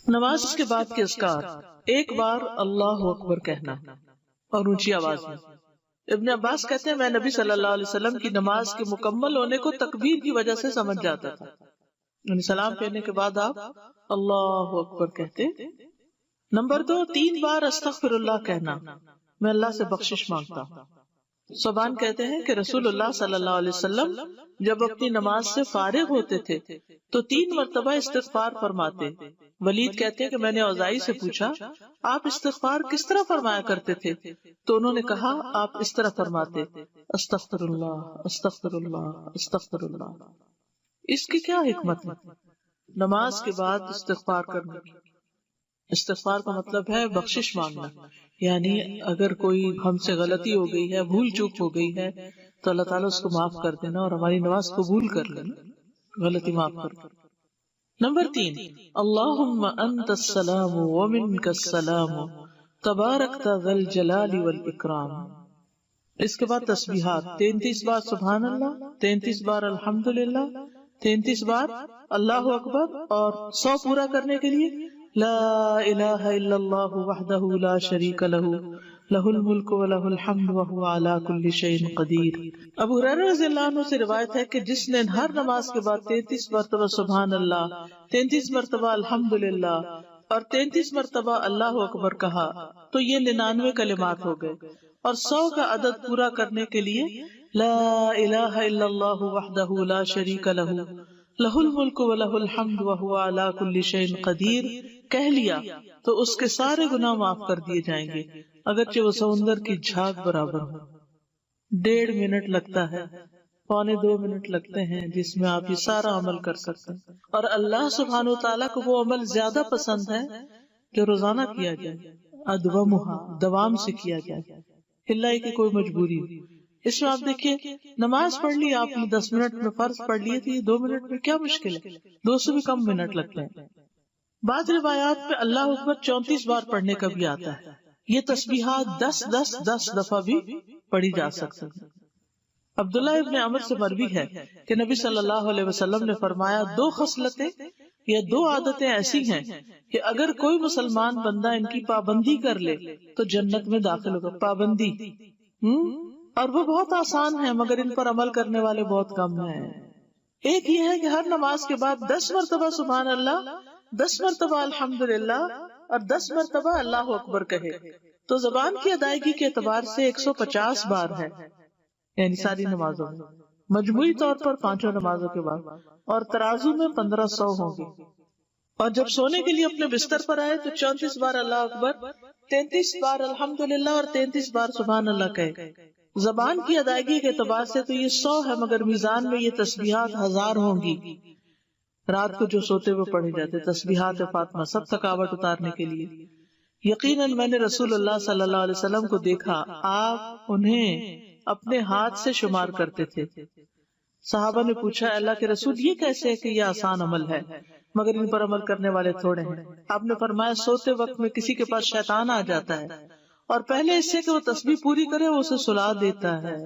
نماز کے بعد کے اذکار، ایک بار اللہ اکبر کہنا اور اونچی آواز میں۔ ابن عباس کہتے ہیں میں نبی صلی اللہ علیہ وسلم کی نماز کے مکمل ہونے کو تکبیر کی وجہ سے سمجھ جاتا تھا، یعنی سلام کہنے کے بعد آپ اللہ اکبر کہتے۔ نمبر 2، 3 بار استغفر اللہ کہنا، میں اللہ سے بخشش مانگتا ہوں۔ صبان کہتے ہیں کہ رسول اللہ صلی اللہ علیہ وسلم جب اپنی نماز سے فارغ ہوتے تھے تو 3 مرتبہ استغفار فرماتے۔ ولید کہتے ہیں کہ میں نے اوزائی سے پوچھا آپ استغفار کس طرح فرمایا کرتے تھے، تو انہوں نے کہا آپ اس طرح فرماتے استغفر اللہ استغفر اللہ استغفر اللہ۔ اس کی کیا حکمت ہے؟ نماز کے بعد استغفار کرنے کی۔ استغفار کا مطلب ہے بخشش مانگنا، یعنی اگر کوئی ہم سے غلطی ہو گئی ہے، بھول چوک ہو گئی ہے تو اللہ تعالیٰ اس کو معاف کر دینا اور ہماری نماز قبول کر لینا، غلطی معاف کر دینا۔ نمبر 3، اللہم انت السلام ومنک السلام تبارکت ذی الجلال والاکرام۔ اس کے بعد تسبیحات، 33 بار سبحان اللہ، 33 بار الحمدللہ، 33 بار اللہ اکبر، اور 100 پورا کرنے کے لیے لا الہ الا اللہ وحدہ لا شریک لہ لہ الملک و لہ الحمد وہو علی کل شیء قدیر۔ ابو ہریرہ رضی اللہ عنہ سے روایت ہے کہ جس نے ہر نماز کے بعد 33 مرتبہ سبحان اللہ، 33 مرتبہ الحمدللہ اور 33 مرتبہ اللہ اکبر کہا تو یہ 99 کلمات ہو گئے، اور 100 کا عدد پورا کرنے کے لیے لا الہ الا اللہ وحدہ لا شریک لہ لہ الملک و لہ الحمد وہو علی کل شیء قدیر کہہ لیا تو اس کے سارے گناہ معاف کر دیے جائیں گے، اگرچہ وہ سمندر کی جھاگ برابر ہو۔ 1.5 منٹ لگتا ہے، 1.25 منٹ لگتے ہیں جس میں آپ یہ سارا عمل کر سکتے ہیں، اور اللہ سبحانہ وتعالیٰ کو وہ عمل زیادہ پسند ہے جو روزانہ کیا جائے، ادومھا، دوام سے کیا جائے، ہلائی کی کوئی مجبوری ہو۔ اس میں آپ دیکھیے نماز پڑھ لی آپ نے 10 منٹ میں، فرض پڑھ لیے تو یہ 2 منٹ میں کیا مشکل ہے، 2 سے بھی کم منٹ لگتے ہیں۔ بعض روایات میں اللہ اکبر 34 بار پڑھنے کا بھی آتا ہے۔ یہ تسبیحات 10 دفعہ بھی پڑھی جا سکتی ہیں۔ عبداللہ ابن عمر سے مروی ہے کہ نبی صلی اللہ علیہ وسلم نے فرمایا 2 خصلتیں یا 2 عادتیں ایسی ہیں کہ اگر کوئی مسلمان بندہ ان کی پابندی کر لے تو جنت میں داخل ہوگا۔ پابندی اور وہ بہت آسان ہے مگر ان پر عمل کرنے والے بہت کم ہیں۔ ایک یہ ہے کہ ہر نماز کے بعد 10 مرتبہ سبحان اللہ، 10 مرتبہ الحمدللہ اور 10 مرتبہ اللہ اکبر کہے تو زبان کی ادائیگی کے اعتبار سے 150 بار ہے، یعنی ساری نمازوں میں، مجموعی طور پر 5 نمازوں کے بعد، اور ترازو میں 1500 ہوں گے۔ اور جب سونے کے لیے اپنے بستر پر آئے تو 34 بار اللہ اکبر، 33 بار الحمدللہ اور 33 بار سبحان اللہ کہے۔ زبان کی ادائیگی کے اعتبار سے تو یہ 100 ہے مگر میزان میں یہ تسبیحات 1000 ہوں گی۔ رات کو جو سوتے ہوئے پڑھے جاتے تسبیحات فاطمہ، سب تھکاوٹ اتارنے کے لیے۔ یقیناً میں نے رسول اللہ صلی اللہ علیہ وسلم کو دیکھا، آپ انہیں اپنے ہاتھ سے شمار کرتے تھے۔ صحابہ نے پوچھا اللہ کے رسول یہ کیسے ہے کہ یہ آسان عمل ہے مگر ان پر عمل کرنے والے تھوڑے ہیں؟ آپ نے فرمایا سوتے وقت میں کسی کے پاس شیطان آ جاتا ہے اور پہلے اس سے کہ وہ تسبیح پوری کرے وہ اسے سلا دیتا ہے،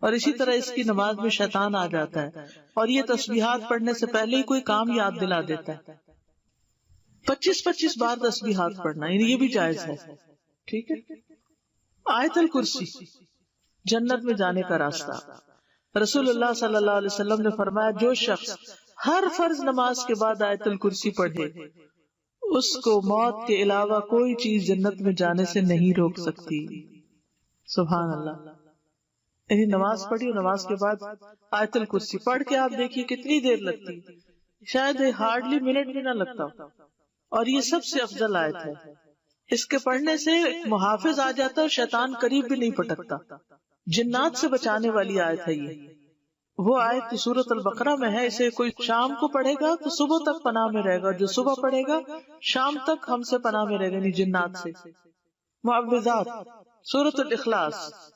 اور اسی طرح اس کی نماز میں شیطان آ جاتا ہے اور یہ تسبیحات پڑھنے سے پہلے ہی کوئی کام یاد دلا دیتا ہے۔ 25 بار تسبیحات پڑھنا، یعنی یہ بھی جائز ہے، ٹھیک ہے۔ آیت الکرسی، جنت میں جانے کا راستہ۔ رسول اللہ صلی اللہ علیہ وسلم نے فرمایا جو شخص ہر فرض نماز کے بعد آیت الکرسی پڑھے اس کو موت کے علاوہ کوئی چیز جنت میں جانے سے نہیں روک سکتی۔ سبحان اللہ۔ یعنی نماز پڑھی اور نماز کے بعد آیت الکرسی پڑھ کے آپ دیکھیے کتنی دیر لگتی، شاید ہارڈلی منٹ بھی نہ لگتا، اور یہ سب سے افضل آیت ہے۔ اس کے پڑھنے سے محافظ آ جاتا اور شیطان قریب بھی نہیں پٹکتا، جنات سے بچانے والی آیت ہے یہ۔ وہ آیت سورۃ البقرہ میں ہے، اسے کوئی شام کو پڑھے گا تو صبح تک پناہ میں رہے گا، جو صبح پڑھے گا شام تک ہم سے پناہ میں رہے گا، یعنی جنات سے۔ معوذات، سورۃ الاخلاص،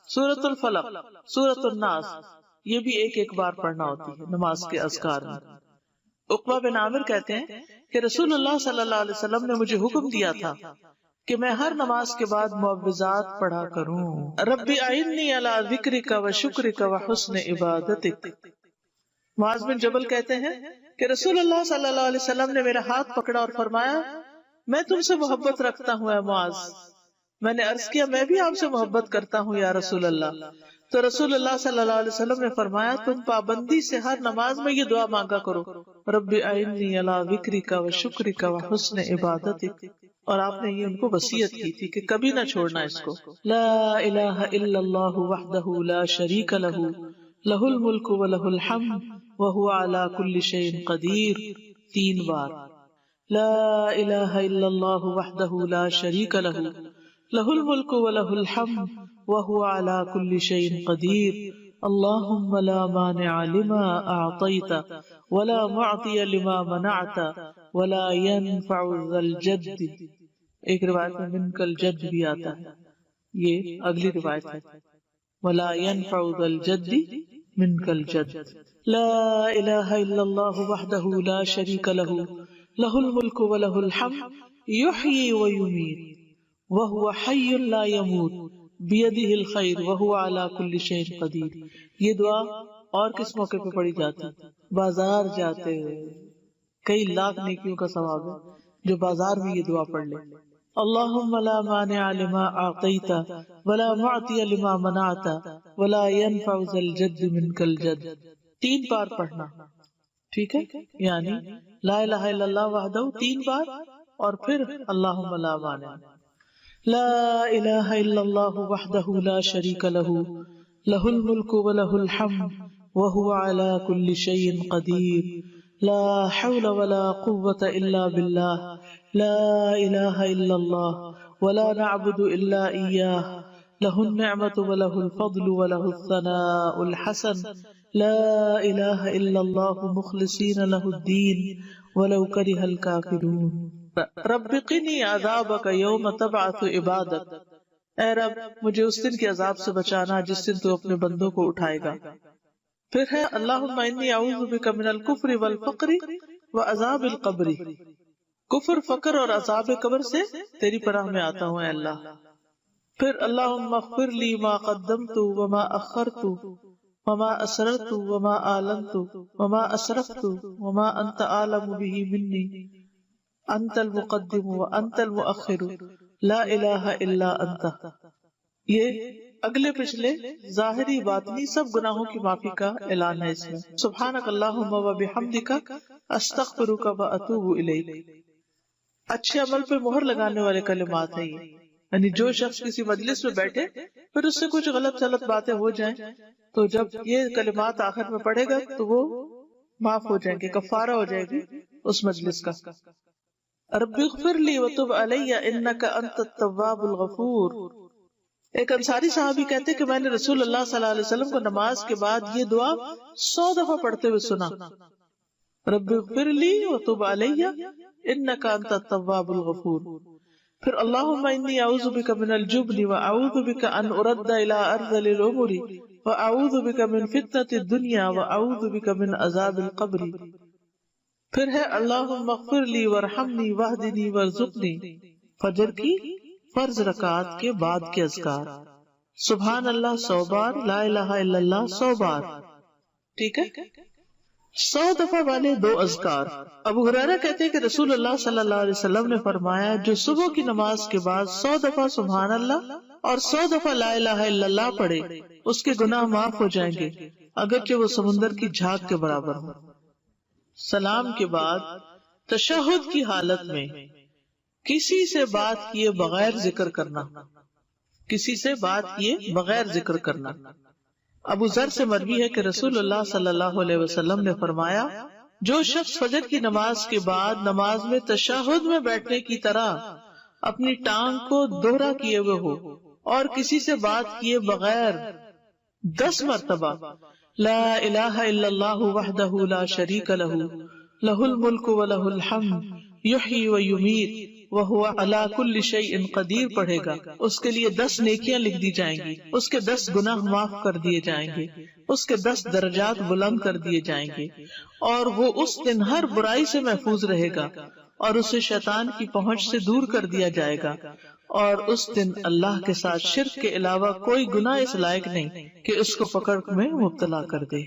سورۃ الفلق، سورۃ الناس، یہ بھی ایک بار پڑھنا ہوتی ہے نماز کے اذکار میں۔ عقبہ بن عامر کہتے ہیں کہ رسول اللہ صلی اللہ علیہ وسلم نے مجھے حکم دیا تھا کہ میں ہر نماز کے بعد معوذات پڑھا کروں۔ رب اعنی علی ذکرک و شکرک و حسن عبادتک۔ معاذ بن جبل کہتے ہیں کہ رسول اللہ صلی اللہ علیہ وسلم نے میرا ہاتھ پکڑا اور فرمایا میں تم سے محبت رکھتا ہوں اے معاذ. میں نے عرض کیا میں بھی آپ سے محبت کرتا ہوں یا رسول اللہ. تو رسول اللہ صلی اللہ علیہ وسلم نے فرمایا تم پابندی سے ہر نماز میں یہ دعا مانگا کرو, رب اعنی علی ذکرک و شکرک و حسن عبادتک. اور آپ نے یہ ان کو وصیت کی تھی کہ کبھی نہ چھوڑنا اس کو. لا الہ الا اللہ وحدہ لا شریک لہ لہ الملک و لہ الحمد وہو علی کل شیء قدیر. 3 بار. لا الہ الا اللہ وحدہ لا شریک لہ لہ الملک و لہ الحمد وہو علی کل شیء قدیر. اللہم لا مانع لما اعطیت ولا معطی لما منعت ولا ينفع ذا الجد. ایک روایت میں منک الجد بھی آتا ہے, یہ اگلی روایت ہے. ولا ينفع ذا الجد منک الجد. لا الہ الا اللہ وحدہ لا شریک لہ لہ الملک و لہ الحمد یحیی و یمیت وہو حی لا یموت بیدہ الخیر وہو علی کل شیء قدیر. یہ دعا اور کس موقع پہ پڑھی جاتی؟ بازار جاتے ہوئے. کئی لاکھ نیکیوں کا ثواب ہے جو بازار میں یہ دعا پڑھ لے. اللہم لا مانع لما اعطیت ولا معطی لما منعت ولا ينفع ذا الجد منک الجد. 3 بار پڑھنا, ٹھیک ہے, یعنی لا الہ الا اللہ وحدہ 3 بار اور پھر اللہم لا مانع. لا الہ الا اللہ وحدہ لا شریک لہ لہ الملک و لہ الحمد وہو علی کل شیء قدیر. لا حول ولا قوة الا باللہ. لا الہ الا اللہ ولا نعبد الا ایاہ لہ النعمت و لہ الفضل و لہ الثناء الحسن. لا الہ الا اللہ مخلصین لہ الدین ولو کرہ الکافرون. رب قنی عذابک یوم تبعث عبادک. اے رب مجھے اس دن کے عذاب سے بچانا جس دن تو اپنے بندوں کو اٹھائے گا. پھر ہے اللہم انی اعوذ بک من الکفر والفقر وعذاب القبر. کفر, فقر اور عذاب قبر سے تیری پناہ میں آتا ہوں اے اللہ. پھر اللہم اغفر لی ما قدمت وما اخرت وما اسررت وما اعلنت وما اسرفت وما انت اعلم به منی انت المقدم وانت المؤخر لا الہ الا انت. یہ اگلے پچھلے ظاہری باطنی سب گناہوں کی معافی کا اعلان ہے اس میں. سبحانک اللہم و بحمدک استغفرک و اتوب الیک. اچھے عمل پہ مہر لگانے والے کلمات ہیں یہ, یعنی جو شخص کسی مجلس میں بیٹھے پھر اس سے کچھ غلط باتیں ہو جائیں تو جب یہ کلمات آخر میں پڑھے گا تو وہ معاف ہو جائیں گے, کفارہ ہو جائے گی اس مجلس کا. رب اغفر لی وتب علی انک انت التواب الغفور. ایک انصاری صحابی کہتے کہ میں نے رسول اللہ صلی اللہ علیہ وسلم کو نماز کے بعد یہ دعا 100 دفعہ پڑھتے ہوئے سنا. رب اغفر لی وتب علی انک انت التواب الغفور. پھر اللہم انی اعوذ بک من الجبن واعوذ بک ان ارد الی ارذل الامور واعوذ بک من فتنة الدنیا واعوذ بک من عذاب القبر. پھر ہے اللہم اغفر لی وارحمنی واہدنی وارزقنی. فجر کی فرض رکعات کے بعد کے اذکار. سبحان اللہ 100 بار, لا الہ الا اللہ 100 بار, ٹھیک ہے. 100 دفعہ والے 2 اذکار. ابو ہریرہ کہتے ہیں کہ رسول اللہ صلی اللہ علیہ وسلم نے فرمایا جو صبح کی نماز کے بعد 100 دفعہ سبحان اللہ اور 100 دفعہ لا الہ الا اللہ پڑھے اس کے گناہ معاف ہو جائیں گے اگرچہ وہ سمندر کی جھاگ کے برابر ہو. سلام کے بعد تشہد کی حالت میں کسی سے بات کیے بغیر ذکر کرنا, کسی سے بات کیے بغیر ذکر کرنا. ابو ذر سے مروی ہے کہ رسول اللہ صلی اللہ علیہ وسلم نے فرمایا جو شخص فجر کی نماز کے بعد نماز میں تشہد میں بیٹھنے کی طرح اپنی ٹانگ کو دوہرا کیے ہوئے ہو اور کسی سے بات کیے بغیر 10 مرتبہ لا الہ الا اللہ وحدہ لا شریک لہ لہ الملک و لہ الحمد یحیی و یمیت وہو علی کل شیء قدیر پڑھے گا, اس کے لیے 10 نیکیاں لکھ دی جائیں گی, اس کے 10 گناہ معاف کر دیے جائیں گے, اس کے 10 درجات بلند کر دیے جائیں گے, اور وہ اس دن ہر برائی سے محفوظ رہے گا اور اسے شیطان کی پہنچ سے دور کر دیا جائے گا, اور اس دن اللہ کے ساتھ شرک کے علاوہ کوئی گناہ اس لائق نہیں کہ اس کو پکڑ میں مبتلا کر دے.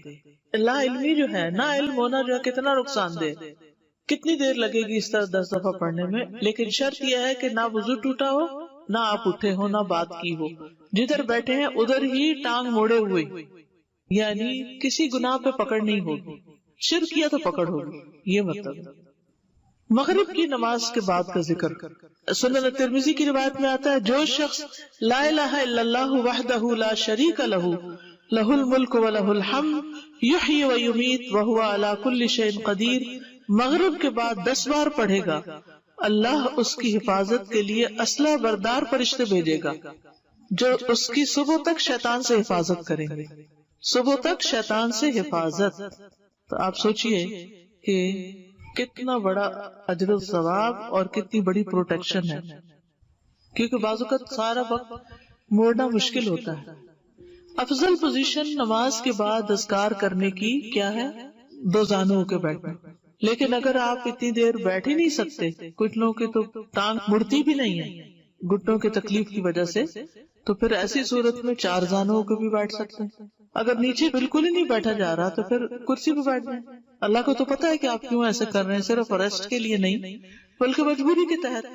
لا علمی جو ہے, نا علم ہونا جو ہے کتنا نقصان دہ. کتنی دیر لگے گی اس طرح 10 دفعہ پڑھنے میں؟ لیکن شرط یہ ہے کہ نہ وضو ٹوٹا ہو، نہ آپ اٹھے ہو، نہ بات کی ہو، جدھر بیٹھے ہیں ادھر ہی ٹانگ موڑے ہوئے، یعنی کسی گناہ پہ پکڑ نہیں ہوگی، شرک کیا تو پکڑ ہوگی، یہ مطلب۔ مغرب کی نماز کے بعد کا ذکر، سنن ترمذی کی روایت میں آتا ہے جو شخص لا الہ الا اللہ وحدہ لا شریک لہ لہ الملک ولہ الحمد یحیی ویمیت وہو علی کل شیء قدیر مغرب کے بعد 10 بار پڑھے گا، اللہ اس کی حفاظت کے لیے اسلحہ بردار فرشتے بھیجے گا جو اس کی صبح تک شیطان سے حفاظت کریں گے۔ صبح تک شیطان سے حفاظت، تو آپ سوچئے کہ کتنا بڑا اجر و ثواب اور کتنی بڑی پروٹیکشن ہے، کیونکہ بعض اوقات سارا وقت موڑنا مشکل ہوتا ہے۔ افضل پوزیشن نماز کے بعد اذکار کرنے کی کیا ہے؟ 2 زانوں ہو کے بیٹھنا، لیکن اگر آپ اتنی دیر بیٹھ ہی نہیں سکتے، کچھ لوگوں کی تو ٹانگ مڑتی بھی نہیں ہے گھٹنوں کی تکلیف کی وجہ سے، تو پھر ایسی صورت میں 4 زانوں ہو کے بھی بیٹھ سکتے ہیں۔ اگر نیچے بالکل ہی نہیں بیٹھا جا رہا تو پھر کرسی پہ بیٹھ جائیں، اللہ کو تو پتا ہے کہ آپ کیوں ایسے کر رہے ہیں، صرف ریسٹ کے لیے نہیں بلکہ مجبوری کے تحت۔